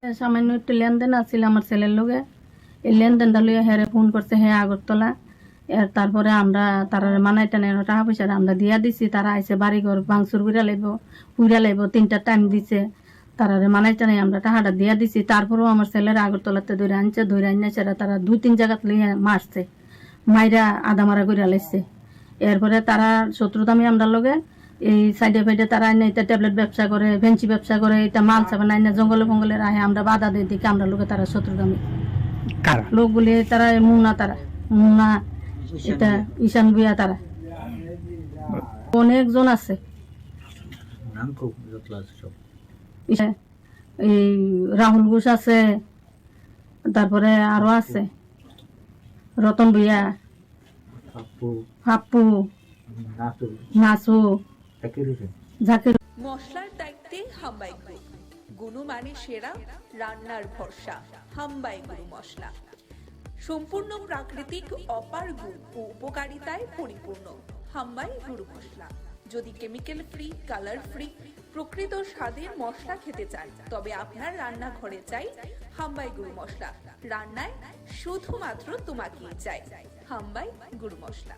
সামান্য একটু লেনদেন আছিল আমার ছেলের লগে। এই লেনদেনটা লইয়া হেরে ফোন করছে, হ্যাঁ আগরতলা। তারপরে আমরা তারা মানাইতে নেই টাকা পয়সা আমরা দিয়া দিছি। তারা আইসে বাড়িঘর ভাঙচুর করে লাইব, পুইরা লাইব, 3টা টাইম দিছে। তারা মানাইতে নেই আমরা টাকাটা দিয়া দিছি। তারপরেও আমার ছেলেরা আগরতলাতে ধরে আনছে, ধরে আনছে সেটা তারা 2-3 জায়গাত লিয়ে মারছে, মাইরা আদা মারা করে লাইছে। এরপরে তারা শত্রুতামি আমরা লগে এই সাইডে ফাইডে তারা আইনে এটা ট্যাবলেট ব্যবসা করে, ভেঞ্চি ব্যবসা করে, এটা মাল সাবান আইনে জঙ্গলে ফঙ্গলে রাহে আমরা বাধা দিই দিকে আমরা লোকে তারা শত্রুতামি লোকগুলি তারা মুন্না, তারা মুন্না, এটা ঈশান ভুইয়া, তারা অনেকজন আছে। এই রাহুল ঘোষ আছে, তারপরে আরো আছে রতন ভুইয়া, হাপ্পু, নাসু, জাকির। মশলার দায়িত্বে হাম্বাই গ্রুপ, গুণমানে সেরা, রান্নার ভরসা। হাম্বাই গুরু মশলা সম্পূর্ণ প্রাকৃতিক, অপার গুণ ও উপকারিতায় পরিপূর্ণ। হাম্বাই গুরু মশলা। যদি কেমিক্যাল ফ্রি, কালার ফ্রি, প্রকৃত স্বাদের মশলা খেতে চান, তবে আপনার রান্নাঘরে চাই হাম্বাই গুরু মশলা। রান্নায় শুধুমাত্র তোমাকেই চাই হাম্বাই গুরু মশলা।